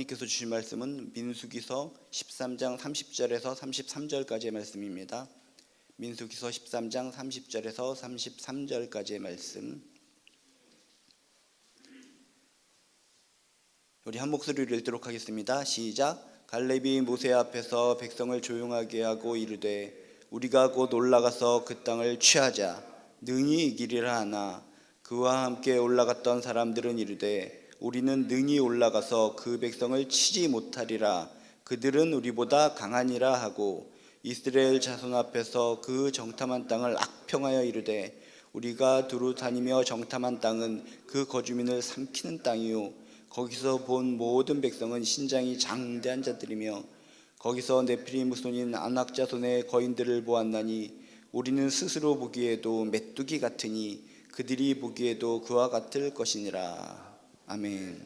하나님께서 주신 말씀은 민수기서 13장 30절에서 33절까지의 말씀입니다. 민수기서 13장 30절에서 33절까지의 말씀, 우리 한 목소리로 읽도록 하겠습니다. 시작. 갈렙이 모세 앞에서 백성을 조용하게 하고 이르되 우리가 곧 올라가서 그 땅을 취하자 능히 이기리라 하나 그와 함께 올라갔던 사람들은 이르되 우리는 능히 올라가서 그 백성을 치지 못하리라. 그들은 우리보다 강하니라 하고 이스라엘 자손 앞에서 그 정탐한 땅을 악평하여 이르되 우리가 두루 다니며 정탐한 땅은 그 거주민을 삼키는 땅이요 거기서 본 모든 백성은 신장이 장대한 자들이며 거기서 네피림 후손인 아낙 자손의 거인들을 보았나니 우리는 스스로 보기에도 메뚜기 같으니 그들이 보기에도 그와 같을 것이니라. 아멘.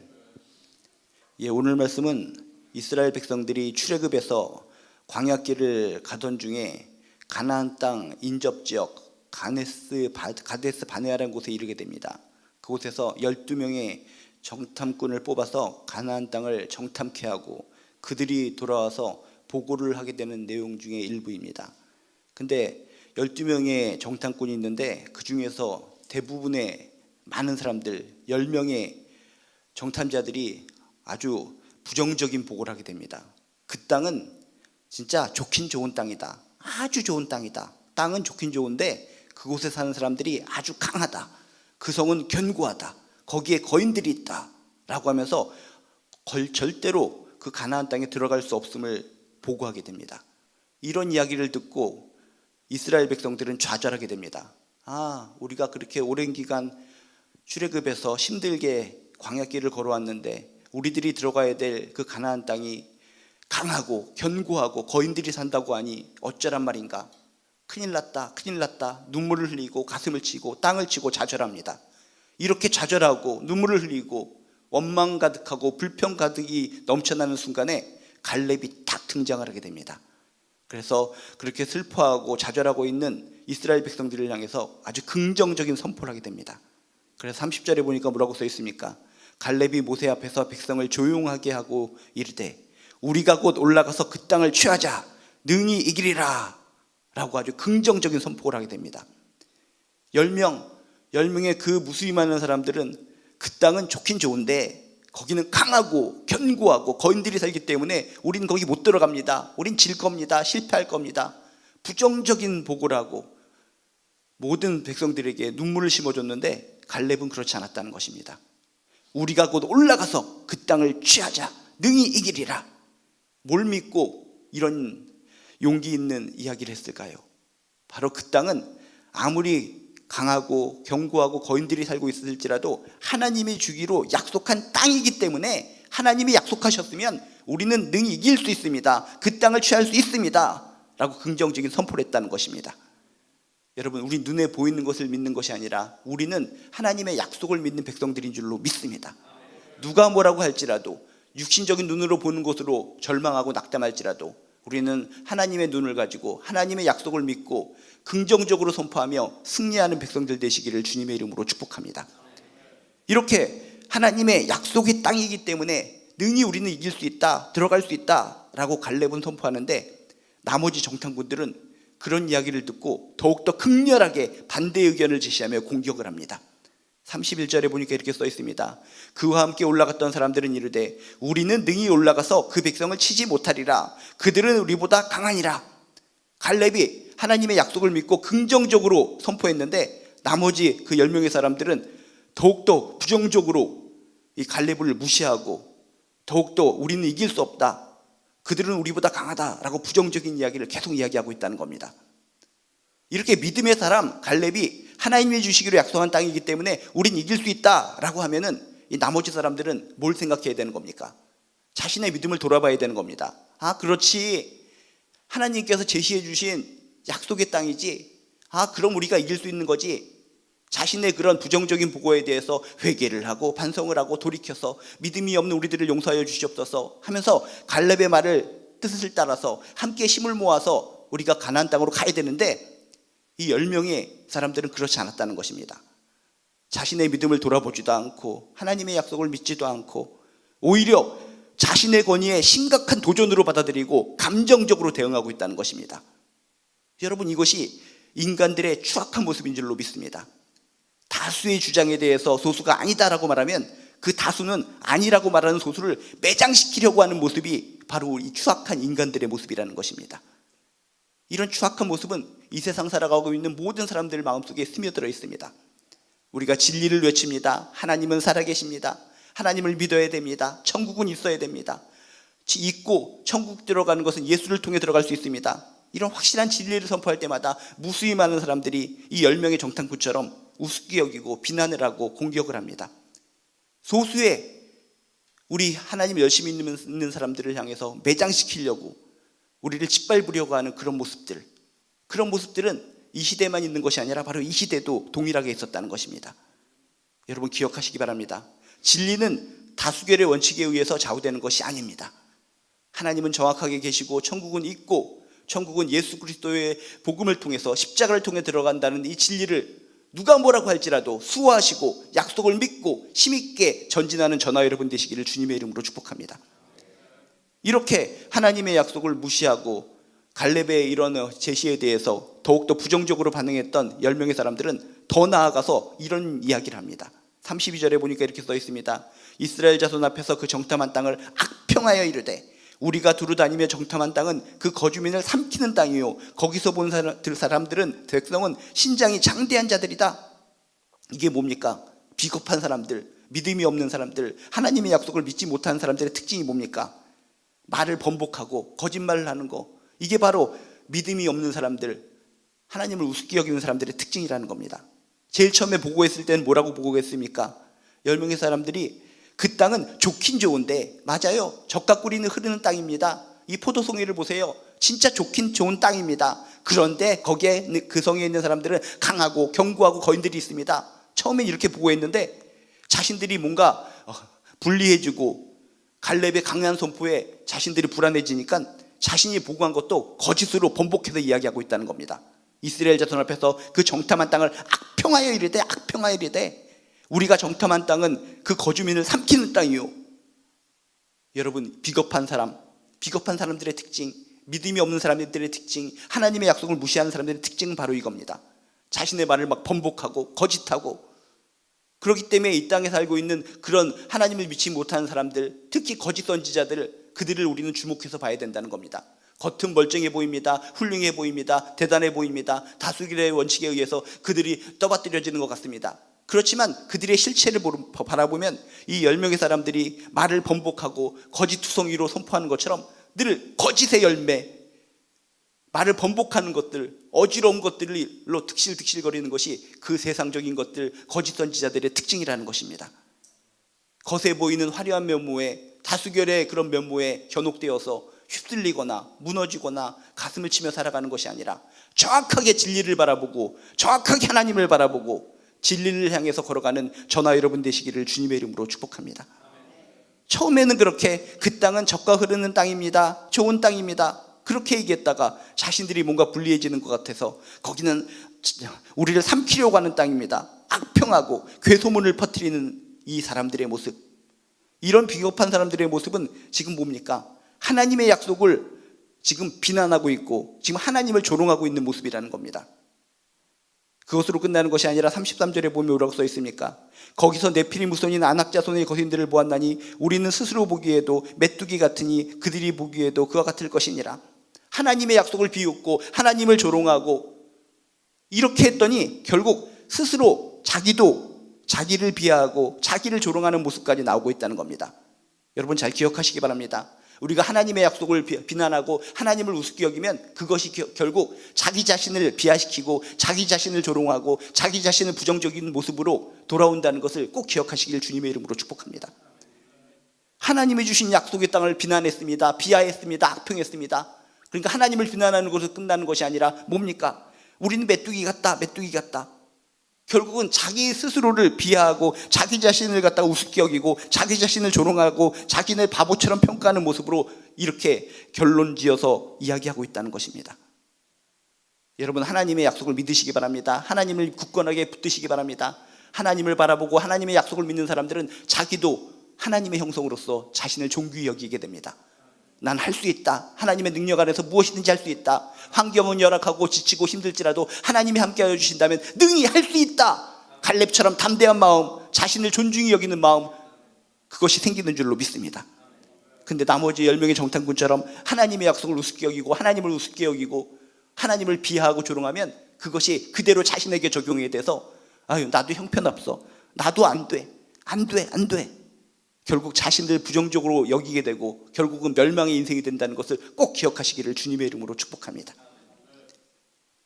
오늘 말씀은 이스라엘 백성들이 출애굽에서 광야길을 가던 중에 가나안 땅 인접지역 가데스 바네아라는 곳에 이르게 됩니다. 그곳에서 12명의 정탐꾼을 뽑아서 가나안 땅을 정탐케 하고 그들이 돌아와서 보고를 하게 되는 내용 중의 일부입니다. 근데 12명의 정탐꾼이 있는데 그 중에서 대부분의 많은 사람들 10명의 정탐자들이 아주 부정적인 보고를 하게 됩니다. 그 땅은 진짜 좋긴 좋은 땅이다. 아주 좋은 땅이다. 땅은 좋긴 좋은데 그곳에 사는 사람들이 아주 강하다. 그 성은 견고하다. 거기에 거인들이 있다 라고 하면서 절대로 그 가나안 땅에 들어갈 수 없음을 보고하게 됩니다. 이런 이야기를 듣고 이스라엘 백성들은 좌절하게 됩니다. 우리가 그렇게 오랜 기간 출애굽에서 힘들게 광야길을 걸어왔는데 우리들이 들어가야 될 그 가나안 땅이 강하고 견고하고 거인들이 산다고 하니 어쩌란 말인가. 큰일 났다 큰일 났다. 눈물을 흘리고 가슴을 치고 땅을 치고 좌절합니다. 이렇게 좌절하고 눈물을 흘리고 원망 가득하고 불평 가득이 넘쳐나는 순간에 갈렙이 딱 등장을 하게 됩니다. 그래서 그렇게 슬퍼하고 좌절하고 있는 이스라엘 백성들을 향해서 아주 긍정적인 선포를 하게 됩니다. 그래서 30절에 보니까 뭐라고 써 있습니까? 갈렙이 모세 앞에서 백성을 조용하게 하고 이르되 우리가 곧 올라가서 그 땅을 취하자 능히 이기리라 라고 아주 긍정적인 선포를 하게 됩니다. 10명의 그 무수히 많은 사람들은 그 땅은 좋긴 좋은데 거기는 강하고 견고하고 거인들이 살기 때문에 우린 거기 못 들어갑니다. 우린 질 겁니다. 실패할 겁니다. 부정적인 보고를 하고 모든 백성들에게 눈물을 심어줬는데 갈렙은 그렇지 않았다는 것입니다. 우리가 곧 올라가서 그 땅을 취하자 능히 이기리라. 뭘 믿고 이런 용기 있는 이야기를 했을까요? 바로 그 땅은 아무리 강하고 견고하고 거인들이 살고 있을지라도 하나님이 주기로 약속한 땅이기 때문에 하나님이 약속하셨으면 우리는 능히 이길 수 있습니다. 그 땅을 취할 수 있습니다 라고 긍정적인 선포를 했다는 것입니다. 여러분, 우리 눈에 보이는 것을 믿는 것이 아니라 우리는 하나님의 약속을 믿는 백성들인 줄로 믿습니다. 누가 뭐라고 할지라도 육신적인 눈으로 보는 것으로 절망하고 낙담할지라도 우리는 하나님의 눈을 가지고 하나님의 약속을 믿고 긍정적으로 선포하며 승리하는 백성들 되시기를 주님의 이름으로 축복합니다. 이렇게 하나님의 약속의 땅이기 때문에 능히 우리는 이길 수 있다, 들어갈 수 있다 라고 갈렙은 선포하는데 나머지 정탐꾼들은 그런 이야기를 듣고 더욱더 극렬하게 반대 의견을 제시하며 공격을 합니다. 31절에 보니까 이렇게 써 있습니다. 그와 함께 올라갔던 사람들은 이르되 우리는 능히 올라가서 그 백성을 치지 못하리라. 그들은 우리보다 강하니라. 갈렙이 하나님의 약속을 믿고 긍정적으로 선포했는데 나머지 그 10명의 사람들은 더욱더 부정적으로 이 갈렙을 무시하고 더욱더 우리는 이길 수 없다, 그들은 우리보다 강하다라고 부정적인 이야기를 계속 이야기하고 있다는 겁니다. 이렇게 믿음의 사람 갈렙이 하나님이 주시기로 약속한 땅이기 때문에 우린 이길 수 있다라고 하면은 이 나머지 사람들은 뭘 생각해야 되는 겁니까? 자신의 믿음을 돌아봐야 되는 겁니다. 그렇지, 하나님께서 제시해 주신 약속의 땅이지, 그럼 우리가 이길 수 있는 거지. 자신의 그런 부정적인 보고에 대해서 회개를 하고 반성을 하고 돌이켜서 믿음이 없는 우리들을 용서하여 주시옵소서 하면서 갈렙의 뜻을 따라서 함께 힘을 모아서 우리가 가나안 땅으로 가야 되는데 이 10명의 사람들은 그렇지 않았다는 것입니다. 자신의 믿음을 돌아보지도 않고 하나님의 약속을 믿지도 않고 오히려 자신의 권위에 심각한 도전으로 받아들이고 감정적으로 대응하고 있다는 것입니다. 여러분, 이것이 인간들의 추악한 모습인 줄로 믿습니다. 다수의 주장에 대해서 소수가 아니다라고 말하면 그 다수는 아니라고 말하는 소수를 매장시키려고 하는 모습이 바로 이 추악한 인간들의 모습이라는 것입니다. 이런 추악한 모습은 이 세상 살아가고 있는 모든 사람들 마음속에 스며들어 있습니다. 우리가 진리를 외칩니다. 하나님은 살아계십니다. 하나님을 믿어야 됩니다. 천국은 있어야 됩니다. 있고 천국 들어가는 것은 예수를 통해 들어갈 수 있습니다. 이런 확실한 진리를 선포할 때마다 무수히 많은 사람들이 이 10명의 정탐꾼처럼 우습게 여기고 비난을 하고 공격을 합니다. 소수의 우리 하나님 열심히 믿는 사람들을 향해서 매장시키려고 우리를 짓밟으려고 하는 그런 모습들, 그런 모습들은 이 시대만 있는 것이 아니라 바로 이 시대도 동일하게 있었다는 것입니다. 여러분, 기억하시기 바랍니다. 진리는 다수결의 원칙에 의해서 좌우되는 것이 아닙니다. 하나님은 정확하게 계시고 천국은 있고 천국은 예수 그리스도의 복음을 통해서 십자가를 통해 들어간다는 이 진리를 누가 뭐라고 할지라도 수호하시고 약속을 믿고 힘있게 전진하는 저나 여러분 되시기를 주님의 이름으로 축복합니다. 이렇게 하나님의 약속을 무시하고 갈렙의 이런 제시에 대해서 더욱더 부정적으로 반응했던 10명의 사람들은 더 나아가서 이런 이야기를 합니다. 32절에 보니까 이렇게 써 있습니다. 이스라엘 자손 앞에서 그 정탐한 땅을 악평하여 이르되 우리가 두루 다니며 정탐한 땅은 그 거주민을 삼키는 땅이요 거기서 본 사람들은 백성은 신장이 장대한 자들이다. 이게 뭡니까? 비겁한 사람들, 믿음이 없는 사람들, 하나님의 약속을 믿지 못하는 사람들의 특징이 뭡니까? 말을 번복하고 거짓말을 하는 거, 이게 바로 믿음이 없는 사람들, 하나님을 우습게 여기는 사람들의 특징이라는 겁니다. 제일 처음에 보고했을 때는 뭐라고 보고했습니까? 10명의 사람들이 그 땅은 좋긴 좋은데, 맞아요, 젖과 꿀이 흐르는 땅입니다. 이 포도송이를 보세요. 진짜 좋긴 좋은 땅입니다. 그런데 거기에 그 성에 있는 사람들은 강하고 견고하고 거인들이 있습니다. 처음엔 이렇게 보고했는데 자신들이 뭔가 불리해지고 갈렙의 강한 선포에 자신들이 불안해지니까 자신이 보고한 것도 거짓으로 번복해서 이야기하고 있다는 겁니다. 이스라엘 자손 앞에서 그 정탐한 땅을 악평하여 이르되 악평하여 이르되 우리가 정탐한 땅은 그 거주민을 삼키는 땅이요. 여러분, 비겁한 사람들의 특징, 믿음이 없는 사람들의 특징, 하나님의 약속을 무시하는 사람들의 특징은 바로 이겁니다. 자신의 말을 막 번복하고 거짓하고, 그렇기 때문에 이 땅에 살고 있는 그런 하나님을 믿지 못하는 사람들, 특히 거짓 선지자들, 그들을 우리는 주목해서 봐야 된다는 겁니다. 겉은 멀쩡해 보입니다. 훌륭해 보입니다. 대단해 보입니다. 다수결의 원칙에 의해서 그들이 떠받들여지는 것 같습니다. 그렇지만 그들의 실체를 바라보면 이 10명의 사람들이 말을 번복하고 거짓투성이로 선포하는 것처럼 늘 거짓의 열매, 말을 번복하는 것들, 어지러운 것들로 득실득실거리는 것이 그 세상적인 것들, 거짓 선지자들의 특징이라는 것입니다. 겉에 보이는 화려한 면모에, 다수결의 그런 면모에 현혹되어서 휩쓸리거나 무너지거나 가슴을 치며 살아가는 것이 아니라 정확하게 진리를 바라보고 정확하게 하나님을 바라보고 진리를 향해서 걸어가는 저나 여러분 되시기를 주님의 이름으로 축복합니다. 처음에는 그렇게 그 땅은 젖과 흐르는 땅입니다, 좋은 땅입니다, 그렇게 얘기했다가 자신들이 뭔가 불리해지는 것 같아서 거기는 우리를 삼키려고 하는 땅입니다, 악평하고 괴소문을 퍼뜨리는 이 사람들의 모습, 이런 비겁한 사람들의 모습은 지금 뭡니까? 하나님의 약속을 지금 비난하고 있고 지금 하나님을 조롱하고 있는 모습이라는 겁니다. 그것으로 끝나는 것이 아니라 33절에 보면 뭐라고 써 있습니까? 거기서 네피림 후손인 아낙 자손의 거인들을 보았나니 우리는 스스로 보기에도 메뚜기 같으니 그들이 보기에도 그와 같을 것이니라. 하나님의 약속을 비웃고 하나님을 조롱하고 이렇게 했더니 결국 스스로 자기를 비하하고 자기를 조롱하는 모습까지 나오고 있다는 겁니다. 여러분, 잘 기억하시기 바랍니다. 우리가 하나님의 약속을 비난하고 하나님을 우습게 여기면 그것이 결국 자기 자신을 비하시키고 자기 자신을 조롱하고 자기 자신을 부정적인 모습으로 돌아온다는 것을 꼭 기억하시길 주님의 이름으로 축복합니다. 하나님이 주신 약속의 땅을 비난했습니다, 비하했습니다, 악평했습니다. 그러니까 하나님을 비난하는 것으로 끝나는 것이 아니라 뭡니까? 우리는 메뚜기 같다. 결국은 자기 스스로를 비하하고 자기 자신을 갖다가 우습게 여기고 자기 자신을 조롱하고 자기를 바보처럼 평가하는 모습으로 이렇게 결론 지어서 이야기하고 있다는 것입니다. 여러분, 하나님의 약속을 믿으시기 바랍니다. 하나님을 굳건하게 붙드시기 바랍니다. 하나님을 바라보고 하나님의 약속을 믿는 사람들은 자기도 하나님의 형성으로서 자신을 존귀히 여기게 됩니다. 난 할 수 있다. 하나님의 능력 안에서 무엇이든지 할 수 있다. 환경은 열악하고 지치고 힘들지라도 하나님이 함께하여 주신다면 능히 할 수 있다. 갈렙처럼 담대한 마음, 자신을 존중히 여기는 마음, 그것이 생기는 줄로 믿습니다. 근데 나머지 10명의 정탐꾼처럼 하나님의 약속을 우습게 여기고 하나님을 우습게 여기고 하나님을 비하하고 조롱하면 그것이 그대로 자신에게 적용이 돼서 아유, 나도 형편없어, 나도 안 돼. 결국 자신들 부정적으로 여기게 되고 결국은 멸망의 인생이 된다는 것을 꼭 기억하시기를 주님의 이름으로 축복합니다.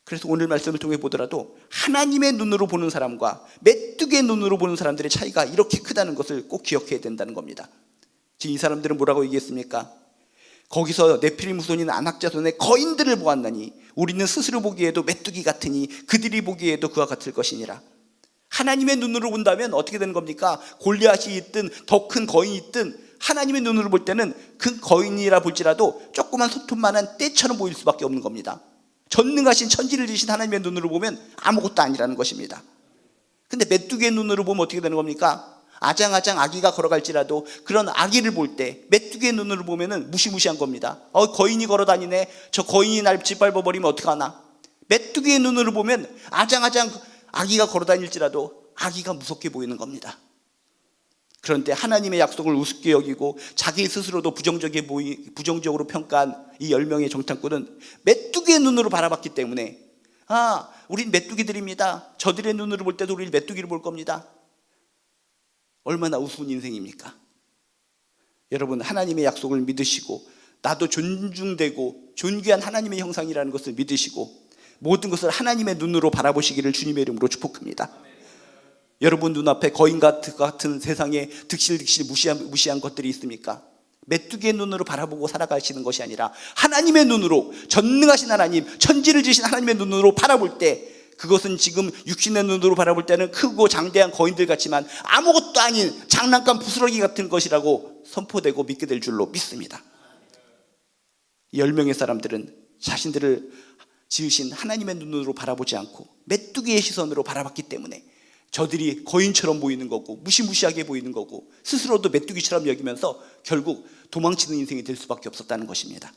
그래서 오늘 말씀을 통해 보더라도 하나님의 눈으로 보는 사람과 메뚜기의 눈으로 보는 사람들의 차이가 이렇게 크다는 것을 꼭 기억해야 된다는 겁니다. 지금 이 사람들은 뭐라고 얘기했습니까? 거기서 네피림 후손인 아낙 자손의 거인들을 보았나니 우리는 스스로 보기에도 메뚜기 같으니 그들이 보기에도 그와 같을 것이니라. 하나님의 눈으로 본다면 어떻게 되는 겁니까? 골리앗이 있든 더 큰 거인이 있든 하나님의 눈으로 볼 때는 그 거인이라 볼지라도 조그만 손톱만한 떼처럼 보일 수밖에 없는 겁니다. 전능하신 천지를 지신 하나님의 눈으로 보면 아무것도 아니라는 것입니다. 근데 메뚜기의 눈으로 보면 어떻게 되는 겁니까? 아장아장 아기가 걸어갈지라도 그런 아기를 볼 때 메뚜기의 눈으로 보면 무시무시한 겁니다. 거인이 걸어다니네, 저 거인이 날 짓밟아버리면 어떡하나. 메뚜기의 눈으로 보면 아장아장 아기가 걸어다닐지라도 아기가 무섭게 보이는 겁니다. 그런데 하나님의 약속을 우습게 여기고 자기 스스로도 부정적으로 평가한 이 10명의 정탐꾼은 메뚜기의 눈으로 바라봤기 때문에 우린 메뚜기들입니다. 저들의 눈으로 볼 때도 우리 메뚜기를 볼 겁니다. 얼마나 우스운 인생입니까? 여러분, 하나님의 약속을 믿으시고 나도 존중되고 존귀한 하나님의 형상이라는 것을 믿으시고 모든 것을 하나님의 눈으로 바라보시기를 주님의 이름으로 축복합니다. 여러분 눈앞에 거인 같은 세상에 득실득실 무시한 것들이 있습니까? 메뚜기의 눈으로 바라보고 살아가시는 것이 아니라 하나님의 눈으로, 전능하신 하나님, 천지를 지신 하나님의 눈으로 바라볼 때 그것은 지금 육신의 눈으로 바라볼 때는 크고 장대한 거인들 같지만 아무것도 아닌 장난감 부스러기 같은 것이라고 선포되고 믿게 될 줄로 믿습니다. 10명의 사람들은 자신들을 지으신 하나님의 눈으로 바라보지 않고 메뚜기의 시선으로 바라봤기 때문에 저들이 거인처럼 보이는 거고 무시무시하게 보이는 거고 스스로도 메뚜기처럼 여기면서 결국 도망치는 인생이 될 수밖에 없었다는 것입니다.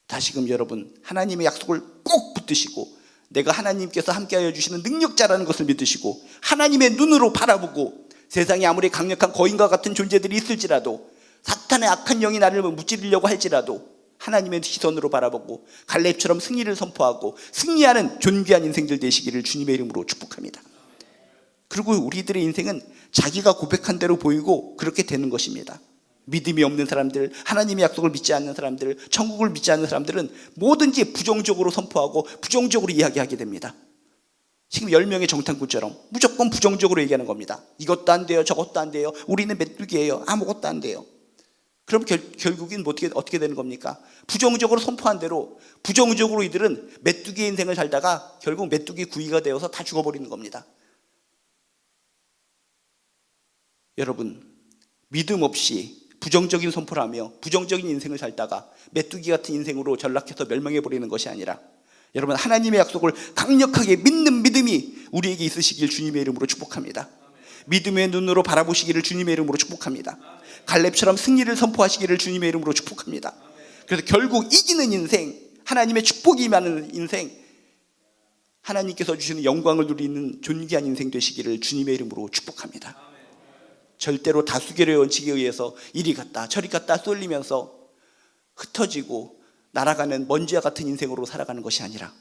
다시금 여러분, 하나님의 약속을 꼭 붙드시고 내가 하나님께서 함께하여 주시는 능력자라는 것을 믿으시고 하나님의 눈으로 바라보고 세상에 아무리 강력한 거인과 같은 존재들이 있을지라도 사탄의 악한 영이 나를 무찌르려고 할지라도 하나님의 시선으로 바라보고 갈렙처럼 승리를 선포하고 승리하는 존귀한 인생들 되시기를 주님의 이름으로 축복합니다. 그리고 우리들의 인생은 자기가 고백한 대로 보이고 그렇게 되는 것입니다. 믿음이 없는 사람들, 하나님의 약속을 믿지 않는 사람들, 천국을 믿지 않는 사람들은 뭐든지 부정적으로 선포하고 부정적으로 이야기하게 됩니다. 지금 10명의 정탐꾼처럼 무조건 부정적으로 얘기하는 겁니다. 이것도 안 돼요, 저것도 안 돼요, 우리는 메뚜기예요, 아무것도 안 돼요. 그럼 결국엔 어떻게 되는 겁니까? 부정적으로 선포한 대로 부정적으로 이들은 메뚜기 인생을 살다가 결국 메뚜기 구이가 되어서 다 죽어버리는 겁니다. 여러분, 믿음 없이 부정적인 선포를 하며 부정적인 인생을 살다가 메뚜기 같은 인생으로 전락해서 멸망해버리는 것이 아니라 여러분, 하나님의 약속을 강력하게 믿는 믿음이 우리에게 있으시길 주님의 이름으로 축복합니다. 믿음의 눈으로 바라보시기를 주님의 이름으로 축복합니다. 갈렙처럼 승리를 선포하시기를 주님의 이름으로 축복합니다. 그래서 결국 이기는 인생, 하나님의 축복이 많은 인생, 하나님께서 주시는 영광을 누리는 존귀한 인생 되시기를 주님의 이름으로 축복합니다. 절대로 다수결의 원칙에 의해서 이리 갔다 저리 갔다 쏠리면서 흩어지고 날아가는 먼지와 같은 인생으로 살아가는 것이 아니라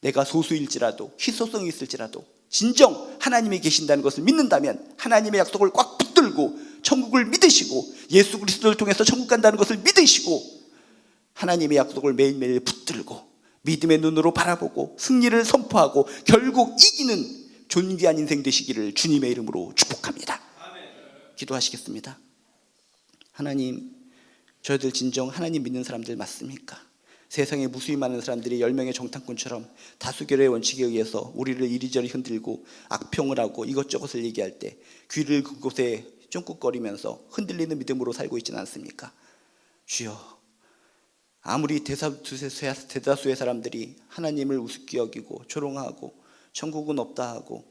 내가 소수일지라도 희소성이 있을지라도 진정 하나님이 계신다는 것을 믿는다면 하나님의 약속을 꽉 붙들고 천국을 믿으시고 예수 그리스도를 통해서 천국 간다는 것을 믿으시고 하나님의 약속을 매일매일 붙들고 믿음의 눈으로 바라보고 승리를 선포하고 결국 이기는 존귀한 인생 되시기를 주님의 이름으로 축복합니다. 기도하시겠습니다. 하나님, 저희들 진정 하나님 믿는 사람들 맞습니까? 세상에 무수히 많은 사람들이 10명의 정탐꾼처럼 다수결의 원칙에 의해서 우리를 이리저리 흔들고 악평을 하고 이것저것을 얘기할 때 귀를 그곳에 쫑긋거리면서 흔들리는 믿음으로 살고 있지는 않습니까? 주여, 아무리 대다수의 사람들이 하나님을 우습게 여기고 조롱하고 천국은 없다 하고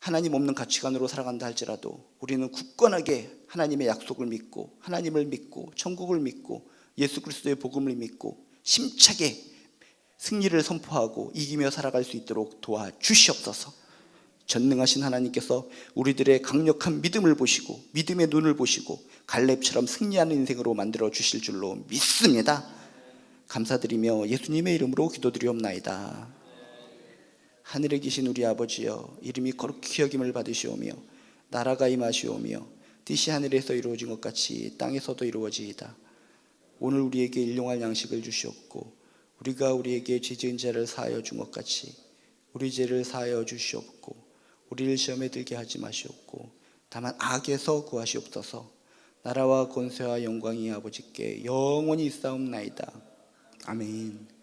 하나님 없는 가치관으로 살아간다 할지라도 우리는 굳건하게 하나님의 약속을 믿고 하나님을 믿고 천국을 믿고 예수 그리스도의 복음을 믿고 힘차게 승리를 선포하고 이기며 살아갈 수 있도록 도와주시옵소서. 전능하신 하나님께서 우리들의 강력한 믿음을 보시고 믿음의 눈을 보시고 갈렙처럼 승리하는 인생으로 만들어 주실 줄로 믿습니다. 감사드리며 예수님의 이름으로 기도드리옵나이다. 하늘에 계신 우리 아버지여, 이름이 거룩히 여김을 받으시오며 나라가 임하시오며 뜻이 하늘에서 이루어진 것 같이 땅에서도 이루어지이다. 오늘 우리에게 일용할 양식을 주시옵고 우리가 우리에게 죄 지은 자를 사하여 준 것 같이 우리 죄를 사하여 주시옵고 우리를 시험에 들게 하지 마시옵고 다만 악에서 구하시옵소서. 나라와 권세와 영광이 아버지께 영원히 있사옵나이다. 아멘.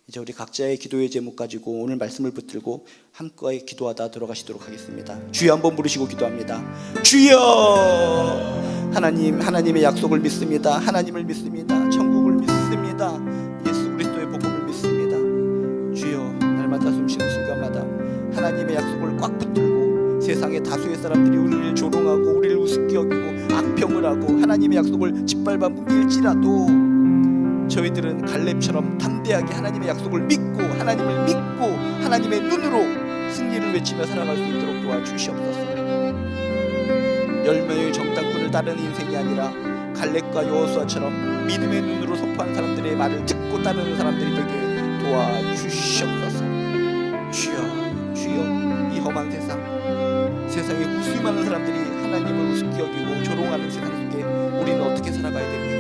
이제 우리 각자의 기도의 제목 가지고 오늘 말씀을 붙들고 함께 기도하다 돌아가시도록 하겠습니다. 주여 한번 부르시고 기도합니다. 주여! 하나님, 하나님의 약속을 믿습니다. 하나님을 믿습니다. 천국을 믿습니다. 예수 그리스도의 복음을 믿습니다. 주여, 날마다 숨쉬는 순간마다 하나님의 약속을 꽉 붙들고 세상의 다수의 사람들이 우리를 조롱하고 우리를 우습게 여기고 악평을 하고 하나님의 약속을 짓밟아 뭉길지라도 저희들은 갈렙처럼 담대하게 하나님의 약속을 믿고 하나님을 믿고 하나님의 눈으로 승리를 외치며 살아갈 수 있도록 도와주시옵소서. 10명의 정탐꾼을 따르는 인생이 아니라 갈렙과 여호수아처럼 믿음의 눈으로 선포한 사람들의 말을 듣고 따르는 사람들이 되게 도와주시옵소서. 주여, 주여, 이 험한 세상에 웃음이 많은 사람들이 하나님을 우습게 여기고 조롱하는 세상 속에 우리는 어떻게 살아가야 됩니까?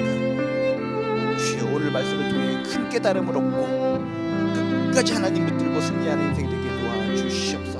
주여, 오늘 말씀을 통해 큰 깨달음을 얻고 끝까지 하나님 붙들고 승리하는 인생이 되게 도와주시옵소서.